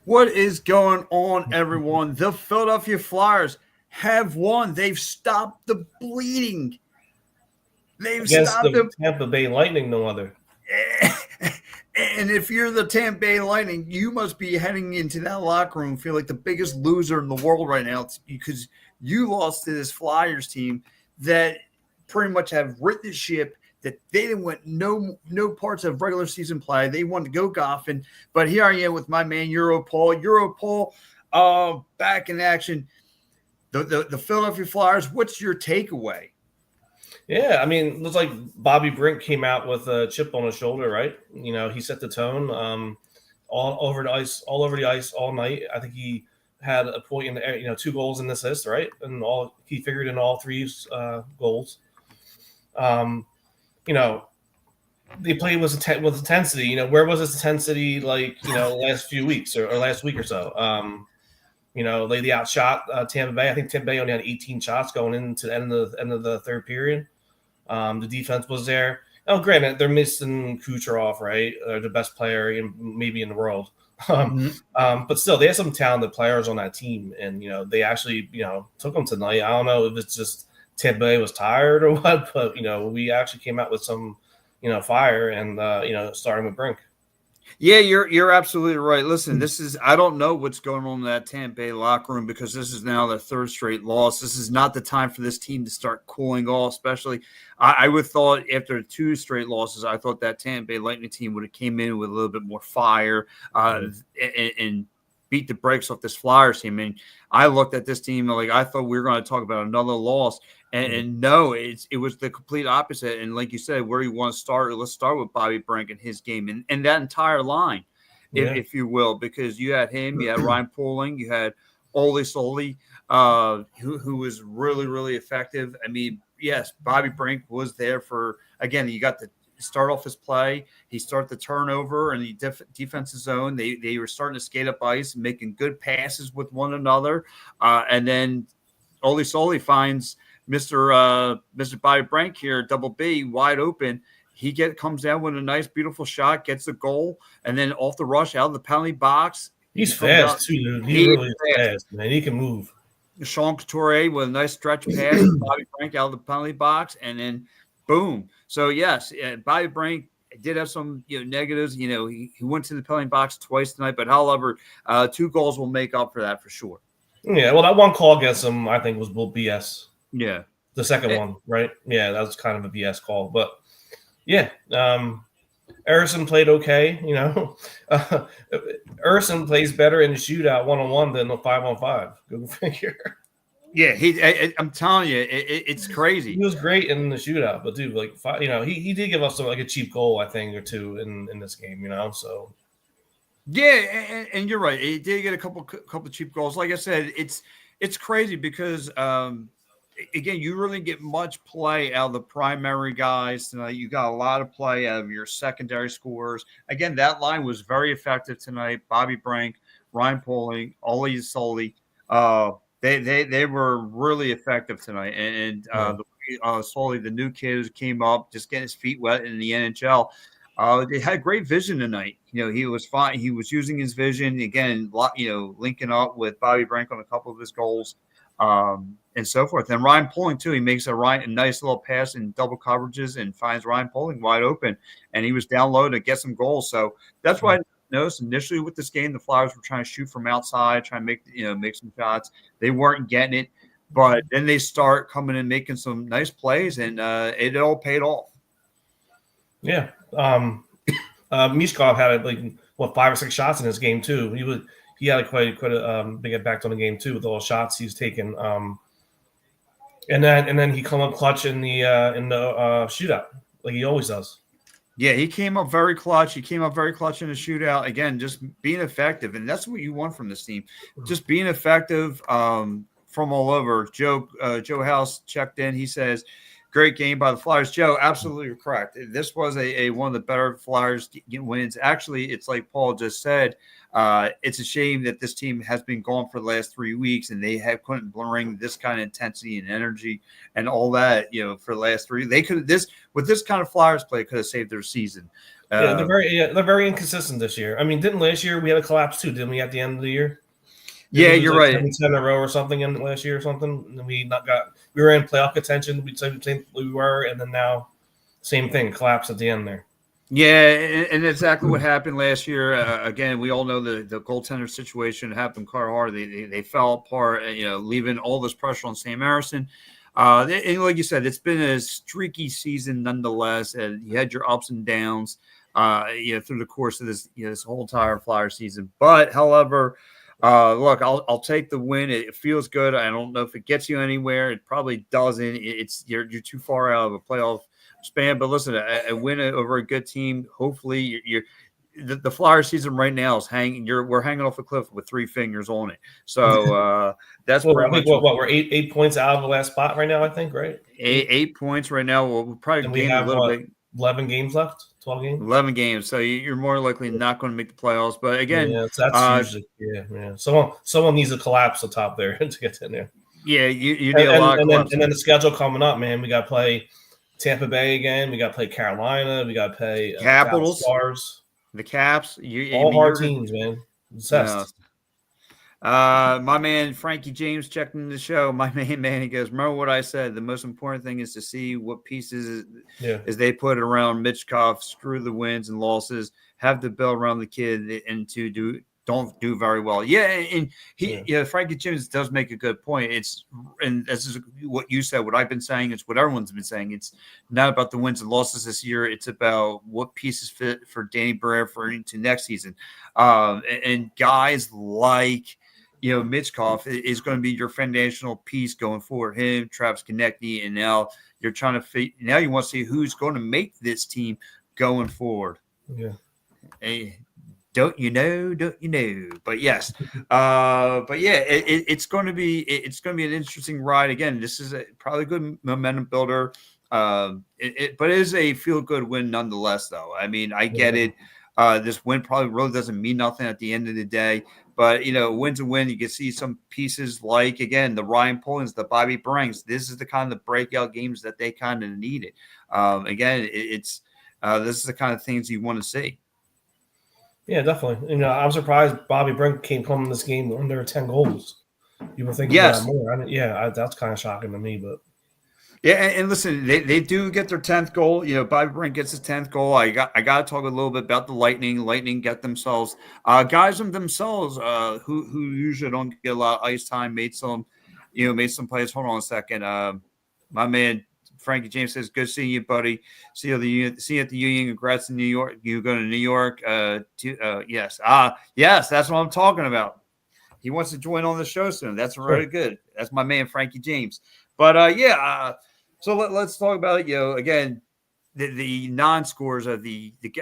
What is going on, everyone? The Philadelphia Flyers have won. They've stopped the bleeding. They've Against stopped the the. Tampa Bay Lightning, no other. And if you're the Tampa Bay Lightning, you must be heading into that locker room feel like the biggest loser in the world right now because you lost to this Flyers team that pretty much have written the ship. That they didn't want no parts of regular season play. They wanted to go golfing. But here I am with my man Euro Paul. Back in action. The Philadelphia Flyers. What's your takeaway? Yeah, I mean, it looks like Bobby Brink came out with a chip on his shoulder, right? He set the tone all over the ice all night. I think he had a point in the 2 goals and assist, right? And he figured in all 3 goals. You know, they played with intensity. Where was this intensity last few weeks or last week or so? They outshot Tampa Bay. I think Tampa Bay only had 18 shots going into the end of the third period. The defense was there. Oh, granted, they're missing Kucherov, right? They're the best player maybe in the world. But still, they have some talented players on that team, and they actually took them tonight. I don't know if it's just Tampa Bay was tired or what, but we actually came out with some fire and starting with Brink. Yeah, you're absolutely right. Listen, I don't know what's going on in that Tampa Bay locker room because this is now their 3rd straight loss. This is not the time for this team to start cooling off, especially I would thought after 2 straight losses, I thought that Tampa Bay Lightning team would have came in with a little bit more fire and beat the brakes off this Flyers team. And I looked at this team like I thought we were going to talk about another loss. And no, it was the complete opposite. And like you said, where you want to start, let's start with Bobby Brink and his game and that entire line, if you will, because you had him, you had Ryan Poehling, you had Ole Solly, who was really, really effective. I mean, yes, Bobby Brink was there for, again, you got to start off his play. He started the turnover and the defensive zone. They were starting to skate up ice, making good passes with one another. And then Ole Solly finds Mr. Bobby Brink here, double B, wide open. He comes down with a nice, beautiful shot, gets the goal, and then off the rush out of the penalty box. He's fast too, dude. He really is fast, man. He can move. Sean Couturier with a nice stretch pass to Bobby Brink out of the penalty box, and then boom. So yes, Bobby Brink did have some negatives. He went to the penalty box twice tonight, but however, 2 goals will make up for that for sure. Yeah, well, that one call against him, I think, was BS. Yeah. The second one, right? Yeah, that was kind of a BS call. But, yeah, Erison played okay, Erison plays better in the shootout one-on-one than the 5-on-5. Go figure. Yeah, I'm telling you, it's crazy. He was great in the shootout, but, dude, he did give us a cheap goal, I think, or 2 in this game, so. Yeah, and you're right. He did get a couple cheap goals. Like I said, it's crazy because again, you really get much play out of the primary guys tonight. You got a lot of play out of your secondary scorers. Again, that line was very effective tonight. Bobby Brink, Ryan Poehling, Ole Solly. They were really effective tonight. And Solly, the new kid who came up, just getting his feet wet in the NHL. They had great vision tonight. He was fine. He was using his vision again. Linking up with Bobby Brink on a couple of his goals, and so forth. And Ryan Poehling too. He makes a nice little pass in double coverages and finds Ryan Poehling wide open. And he was down low to get some goals. So that's why I noticed initially with this game, the Flyers were trying to shoot from outside, trying to make some shots. They weren't getting it, but then they start coming and making some nice plays, and it all paid off. Yeah. Mishkov had 5 or 6 shots in this game too. He had quite a big impact on the game too with all the shots he's taken. And then he come up clutch in the shootout like he always does. Yeah, he came up very clutch. He came up very clutch in the shootout. Again, just being effective, and that's what you want from this team. Just being effective from all over. Joe House checked in. He says, Great game by the Flyers. Joe, absolutely correct. This was a one of the better Flyers wins. Actually, it's like Paul just said. It's a shame that this team has been gone for the last 3 weeks, and they couldn't bring this kind of intensity and energy and all that. For the last 3, they could with this kind of Flyers play could have saved their season. They're very inconsistent this year. I mean, didn't last year we had a collapse too? Didn't we at the end of the year? Yeah, you're right. 10 in a row or something in last year or something. And we were in playoff contention. We were, and then now same thing, collapse at the end there. Yeah, and exactly what happened last year. Again, we all know the goaltender situation happened quite hard. They fell apart, leaving all this pressure on Sam Harrison. And like you said, it's been a streaky season nonetheless, and you had your ups and downs, through the course of this, this whole entire Flyer season. But, however, look, I'll take the win. It feels good. I don't know if it gets you anywhere. It probably doesn't. You're too far out of a playoff span. But listen, a win over a good team. Hopefully, the Flyer season right now is we're hanging off a cliff with 3 fingers on it. So that's I think we're 8 points out of the last spot right now. I think right. 8 points right now. We'll probably gain a little bit. 11 games left. 12 games. 11 games. So you're more likely not going to make the playoffs. But again, that's usually Someone needs to collapse the top there to get in there. Yeah, you need a lot. And then the schedule coming up, man. We got to play Tampa Bay again. We got to play Carolina. We got to play Capitals, Stars, the Caps. All hard teams, man. Obsessed. My man Frankie James checked in the show. My man, he goes, remember what I said? The most important thing is to see what pieces is they put around Mitchkov, screw the wins and losses, have the bell around the kid, and don't do very well. Yeah, and Frankie James does make a good point. And this is what you said, what I've been saying, it's what everyone's been saying. It's not about the wins and losses this year. It's about what pieces fit for Danny Briere for into next season. And guys like Mitchkov is going to be your foundational piece going forward. Him, Travis Konecny, and now you're trying to now you want to see who's going to make this team going forward. Yeah. Hey, don't you know? But yes, but yeah, it's going to be an interesting ride. Again, this is probably a good momentum builder. But it is a feel good win nonetheless, though. I mean, I get it. This win probably really doesn't mean nothing at the end of the day. But, win's a win. You can see some pieces like, again, the Ryan Pullins, the Bobby Branks. This is the kind of breakout games that they kind of needed. Again, this is the kind of things you want to see. Yeah, definitely. I'm surprised Bobby Brink came home in this game under 10 goals. You were thinking about more. That's kind of shocking to me, but. Yeah, and listen, they do get their 10th goal. Bobby Brink gets his 10th goal. I got to talk a little bit about the Lightning. Lightning get themselves guys themselves who usually don't get a lot of ice time. Made some plays. Hold on a second. My man Frankie James says, "Good seeing you, buddy. See you at the Union. Congrats in New York. You go to New York? Yes. Yes, that's what I'm talking about. He wants to join on the show soon. That's really good. That's my man Frankie James. But so let's talk about it. Again, the non-scores of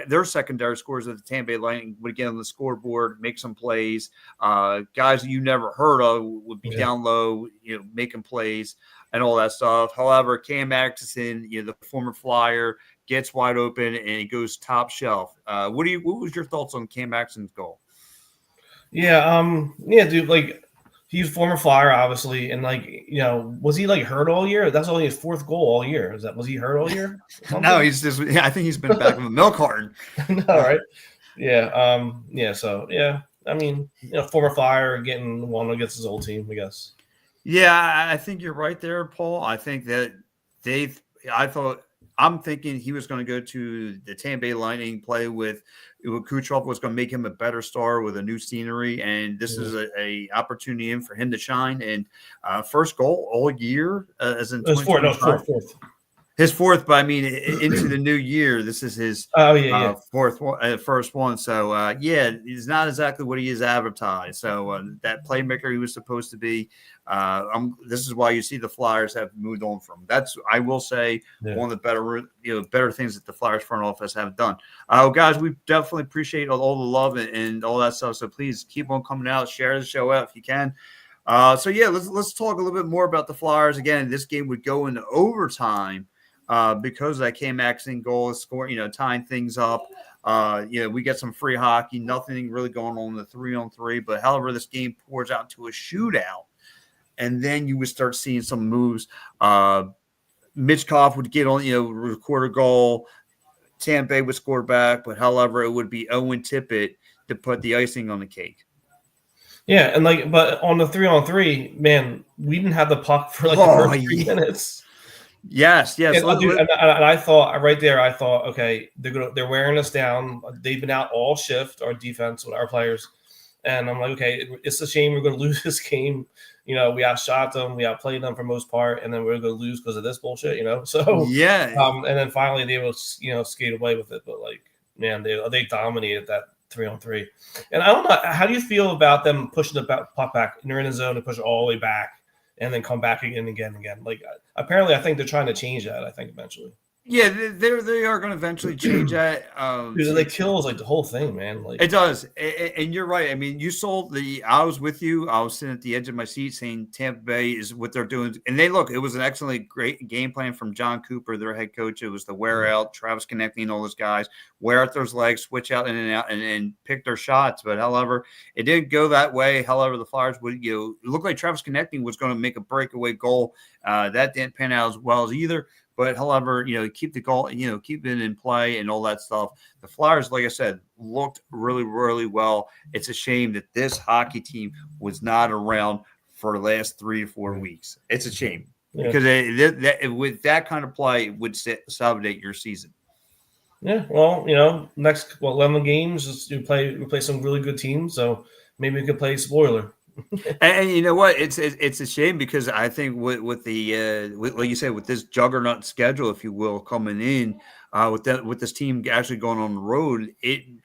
their secondary scores of the Tampa Bay Lightning would get on the scoreboard, make some plays. Guys that you never heard of would be down low, making plays and all that stuff. However, Cam Atkinson, the former Flyer, gets wide open and he goes top shelf. What was your thoughts on Cam Atkinson's goal? Dude, like, he's a former Flyer, obviously, and was he hurt all year? That's only his 4th goal all year. Was he hurt all year? No, he's just. I think he's been back in the milk carton. No, right? Yeah. So I mean, former Flyer getting one against his old team, I guess. Yeah, I think you're right there, Paul. I think that I'm thinking he was going to go to the Tampa Bay Lightning, play with Kucherov, was going to make him a better star with a new scenery, and this is a opportunity for him to shine. And first goal all year, as in fourth. His 4th, but I mean into the new year, this is his first one. So he's not exactly what he is advertised. So that playmaker he was supposed to be. This is why you see the Flyers have moved on from. That's, I will say, one of the better things that the Flyers front office have done. Guys, we definitely appreciate all the love and all that stuff. So please keep on coming out, share the show out if you can. Let's talk a little bit more about the Flyers. Again, this game would go into overtime. because that K-Maxing goal is scoring, tying things up. We get some free hockey, nothing really going on in the 3-on-3. But however, this game pours out to a shootout, and then you would start seeing some moves. Mitchkov would get on, record a goal. Tampa Bay would score back, but however, it would be Owen Tippett to put the icing on the cake. Yeah, and but on the 3-on-3, man, we didn't have the puck for the first 3 minutes. Yes. And I thought right there, okay, they're wearing us down. They've been out all shift, our defense with our players, and I'm like, okay, it's a shame we're going to lose this game. We outshot them, we outplayed them for most part, and then we're going to lose because of this bullshit. So yeah. And then finally they will, skate away with it. But man, they dominated that 3-on-3. And I don't know, how do you feel about them pushing the puck back? And they're in the zone and push it all the way back, and then come back again. Apparently, I think they're trying to change that. I think eventually. Yeah, they are going to eventually change that. Because it kills the whole thing, man. It does, and you're right. I mean, I was with you. I was sitting at the edge of my seat saying Tampa Bay is what they're doing, and it was an excellent, great game plan from John Cooper, their head coach. It was the wear out, Travis Konechny, all those guys wear out those legs, switch out in and out, and pick their shots. But however, it didn't go that way. However, the Flyers would, it looked like Travis Konechny was going to make a breakaway goal. That didn't pan out as well as either. But however, keep the goal, keep it in play and all that stuff. The Flyers, like I said, looked really, really well. It's a shame that this hockey team was not around for the last 3 to 4 weeks. It's a shame because with that kind of play, it would salvage your season. Yeah, well, next 11 games, we play some really good teams, so maybe we could play spoiler. And you know what? It's a shame because I think with like you said, with this juggernaut schedule, if you will, coming in with this team actually going on the road,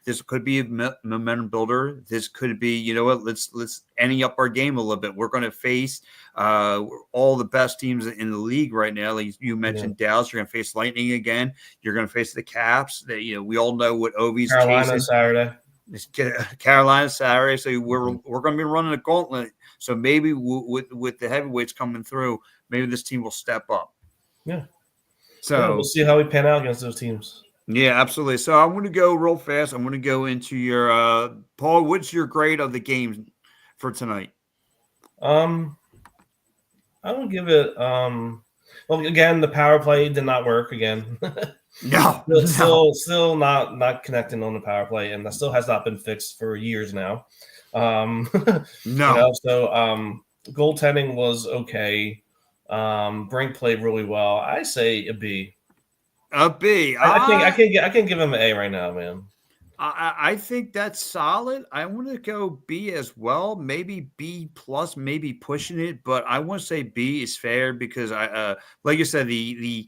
this could be a momentum builder. This could be, let's ante up our game a little bit. We're going to face all the best teams in the league right now. Like you mentioned, Dallas. You're going to face Lightning again. You're going to face the Caps. We all know what Ovi's Carolina Saturday. It's Carolina Saturday, so we're going to be running a gauntlet. So maybe with the heavyweights coming through, maybe this team will step up. Yeah. So we'll see how we pan out against those teams. Yeah, absolutely. So I'm going to go real fast. I'm going to go into your Paul. What's your grade of the game for tonight? I would give it. Well, again, the power play did not work again. No, still not connecting on the power play, and that still has not been fixed for years now. No. So goaltending was okay. Brink played really well. I say a B. A B. I can give him an A right now, man. I think that's solid. I want to go B as well, maybe B plus, maybe pushing it, but I want to say B is fair because like you said, the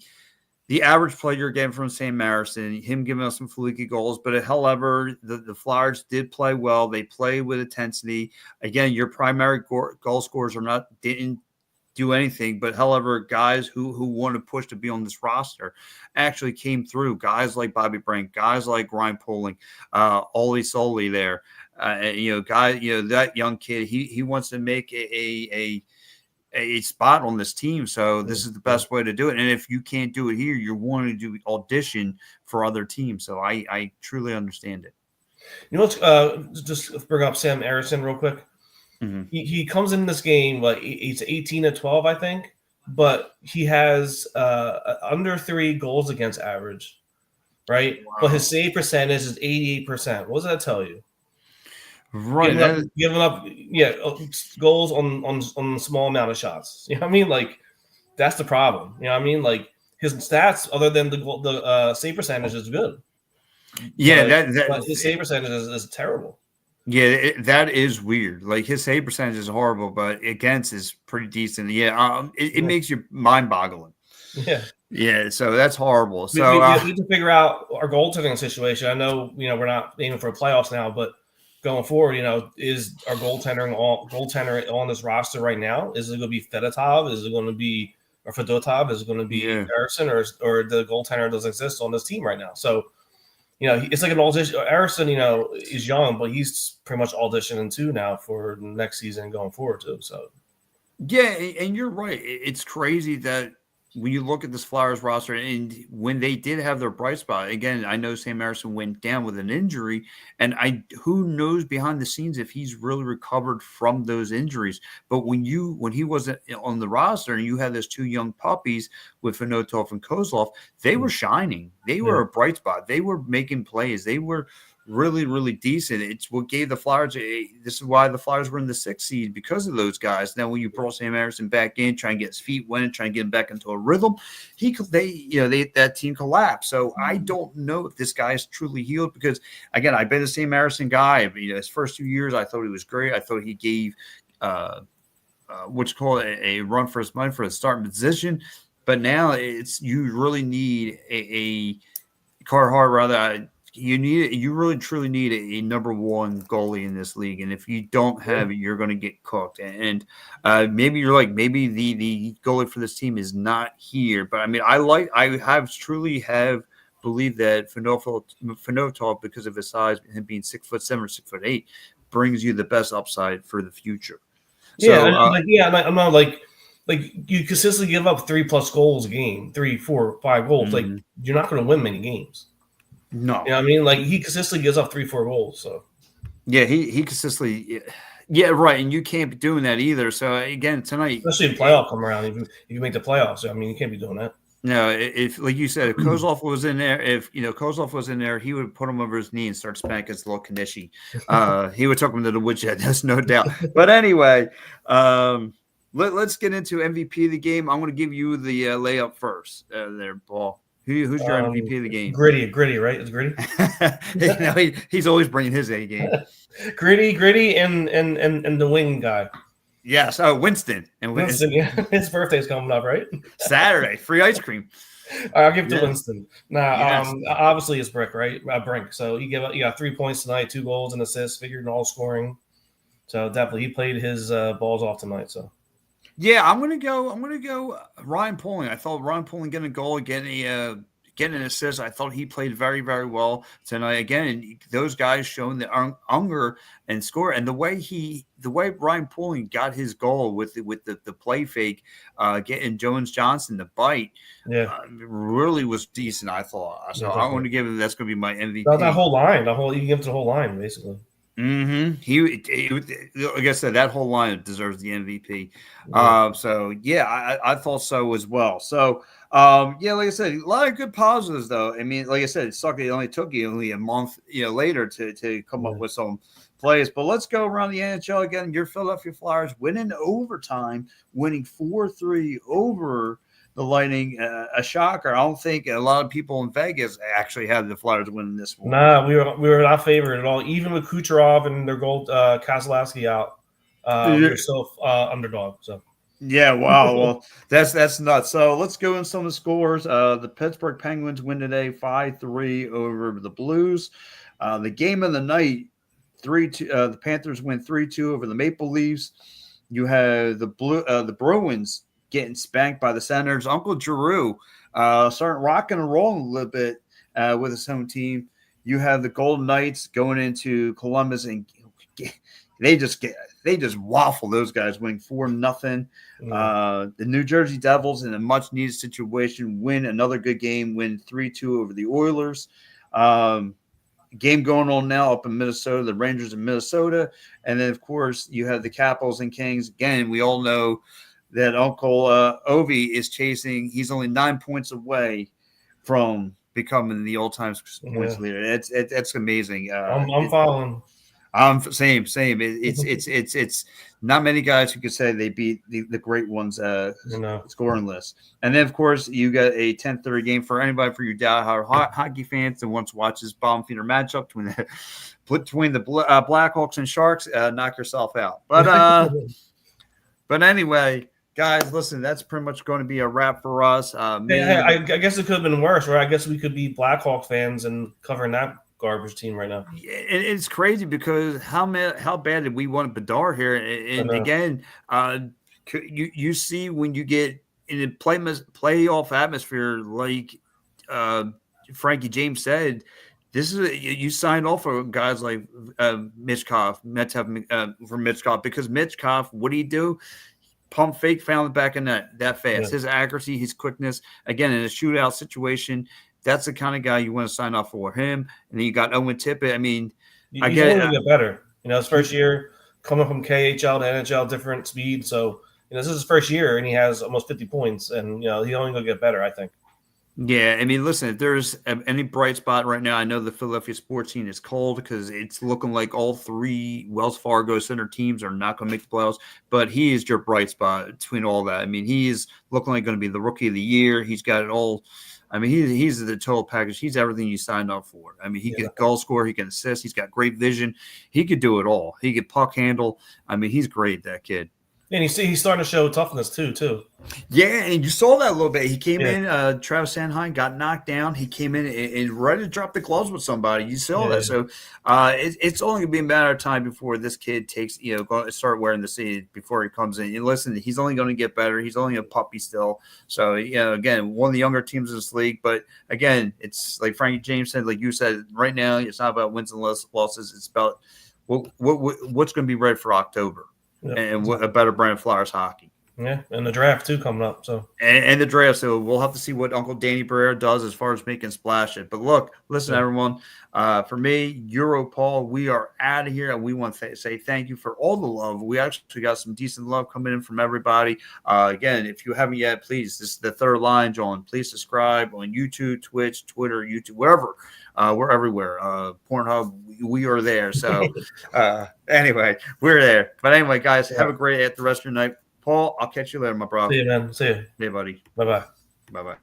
average play you're getting from Sam Marison, him giving us some fluky goals, but however, the Flyers did play well. They played with intensity. Again, your primary goal scorers didn't do anything, but however, guys who want to push to be on this roster actually came through. Guys like Bobby Brink, guys like Ryan Poling, Ollie Soley there. That young kid, he wants to make a spot on this team. So this is the best way to do it. And if you can't do it here, you're wanting to do audition for other teams. So I truly understand it. You know, just bring up Sam Marison real quick. Mm-hmm. He comes in this game, he's 18-12, I think, but he has under 3 goals against average, right? Wow. But his save percentage is 88%. What does that tell you? Right, giving up goals on a small amount of shots. You know what I mean? That's the problem. You know what I mean? His stats, other than the save percentage, is good. Yeah, but his save percentage is terrible. Yeah, that is weird. His save percentage is horrible, but against is pretty decent. Yeah, it makes you mind-boggling. Yeah. So that's horrible. So we need to figure out our goaltending situation. I know we're not aiming for playoffs now, but going forward, is our goaltender on this roster right now? Is it going to be Fedotov? Is it going to be Fedotov? Is it going to be Harrison, or the goaltender doesn't exist on this team right now? So. It's like an audition. Harrison, is young, but he's pretty much auditioning too now for next season going forward too. So, yeah, and you're right. It's crazy that when you look at this Flyers roster, and when they did have their bright spot, again, I know Sam Harrison went down with an injury, and who knows behind the scenes if he's really recovered from those injuries. But when he wasn't on the roster, and you had those two young puppies with Fedotov and Kozlov, they were shining. They were a bright spot. They were making plays. They were really, really decent. It's what gave the Flyers this is why the Flyers were in the 6th seed, because of those guys. Now, when you brought Sam Harrison back in, try and get his feet wet, try and get him back into a rhythm, that team collapsed. So I don't know if this guy is truly healed, because again, I've been the Sam Harrison guy. His first 2 years, I thought he was great. I thought he gave what's called a run for his money for the starting position. But now you really need a Carhart rather. You really truly need a number one goalie in this league, and if you don't have it, you're going to get cooked. And maybe you're like, maybe the goalie for this team is not here. But I mean, I truly have believed that Fedotov, because of his size, him being 6'7" or 6'8", brings you the best upside for the future. Yeah, I'm not like you consistently give up 3+ goals a game, 3, 4, 5 goals. Mm-hmm. Like, you're not going to win many games. No, you know what I mean? Like, he consistently gives up 3, 4 goals. So yeah, he consistently, yeah, right, and you can't be doing that either. So again, tonight, especially in playoff come around, if you make the playoffs, I mean, you can't be doing that. No, if like you said, if Kozlov was in there, Kozlov was in there, he would put him over his knee and start spanking his little Kanishi. He would take him to the woodshed. There's no doubt. But anyway, let's get into MVP of the game. I'm going to give you the layup first. There, Paul. Who's your MVP of the game? Gritty, right? It's Gritty. He's always bringing his A game. Gritty, and the wing guy. Yes, Winston. And Winston, yeah. His birthday's coming up, right? Saturday, free ice cream. I'll give it to Winston. Obviously it's Brick, right? Brink. So he got 3 points tonight, 2 goals and assists, figured in all scoring. So definitely he played his balls off tonight. So yeah, I'm gonna go Ryan Poling. I thought Ryan Poling getting a goal, getting an assist. I thought he played very, very well tonight. Again, those guys showing the hunger and score, and the way Ryan Poling got his goal with the play fake, getting Jones-Johnson to bite, really was decent. I thought. So I want to give him. That's going to be my MVP. That whole line, you can give it to the whole line basically. Mm-hmm. He, like I said, that whole line deserves the MVP. So yeah, I thought so as well. So like I said, a lot of good positives though. I mean, like I said, it sucked. It only took you only a month, later to come up with some plays. But let's go around the NHL again. Your Philadelphia Flyers winning overtime, winning 4-3 over the Lightning, a shocker. I don't think a lot of people in Vegas actually had the Flyers winning this one. Nah, we were not favored at all. Even with Kucherov and their goal, Keselowski out, we were still underdog. So yeah, wow. Well, that's nuts. So let's go in some of the scores. The Pittsburgh Penguins win today 5-3 over the Blues. The game of the night, 3-2. The Panthers win 3-2 over the Maple Leafs. You have the Bruins getting spanked by the Senators. Uncle Giroux starting rocking and rolling a little bit with his home team. You have the Golden Knights going into Columbus, and they just waffle those guys, winning 4-0. The New Jersey Devils, in a much needed situation, win another good game, win 3-2 over the Oilers. Game going on now up in Minnesota, the Rangers in Minnesota, and then of course you have the Capitals and Kings. Again, we all know that Uncle Ovi is chasing. He's only 9 points away from becoming the all-time points leader. It's amazing. I'm following. Same. It's not many guys who could say they beat the great ones scoring list. And then of course you got a 10:30 game for anybody, for your diehard hockey fans that wants to watch this bottom feeder matchup between the Blackhawks and Sharks. Knock yourself out. But anyway, guys, listen, that's pretty much going to be a wrap for us. I guess it could have been worse, right? I guess we could be Blackhawks fans and covering that garbage team right now. It's crazy because how bad did we want Bedard here? And again, you see when you get in a playoff atmosphere, like Frankie James said, this is you signed off for guys like Mitchkov, Mets have for Mitchkov, because Mitchkov, what do you do? pump fake, found the back of net that fast. Yeah. His accuracy, his quickness, again, in a shootout situation, that's the kind of guy you want to sign off for him. And then you got Owen Tippett. I mean, He's only going to get better. His first year coming from KHL to NHL, different speed. So, this is his first year, and he has almost 50 points. And, he's only going to get better, I think. Yeah, I mean, listen, if there's any bright spot right now, I know the Philadelphia sports scene is cold because it's looking like all 3 Wells Fargo Center teams are not going to make the playoffs, but he is your bright spot between all that. I mean, he is looking like going to be the rookie of the year. He's got it all. I mean, he's the total package. He's everything you signed up for. I mean, he can goal score, he can assist, he's got great vision. He could do it all. He could puck handle. I mean, he's great, that kid. And he's starting to show toughness too. Yeah, and you saw that a little bit. He came in, Travis Sanheim got knocked down. He came in and ready to drop the gloves with somebody. You saw that. So it's only going to be a matter of time before this kid takes, going to start wearing the C before he comes in. And listen, he's only going to get better. He's only a puppy still. So, again, one of the younger teams in this league. But, again, it's like Frankie James said, like you said, right now it's not about wins and losses. It's about what's going to be ready for October. Yeah. And what a better brand of Flyers hockey. Yeah, and the draft too coming up. So and the draft. So we'll have to see what Uncle Danny Barrera does as far as making splashes. But look, listen, everyone. For me, Euro Paul, we are out of here, and we want to say thank you for all the love. We actually got some decent love coming in from everybody. Again, if you haven't yet, please, this is the third line, Jawn. Please subscribe on YouTube, Twitch, Twitter, YouTube, wherever. We're everywhere. Pornhub, we are there. So anyway, we're there. But anyway, guys, have a great day at the rest of your night. Paul, I'll catch you later, my bro. See you, man. See you. Hey, buddy. Bye-bye. Bye-bye.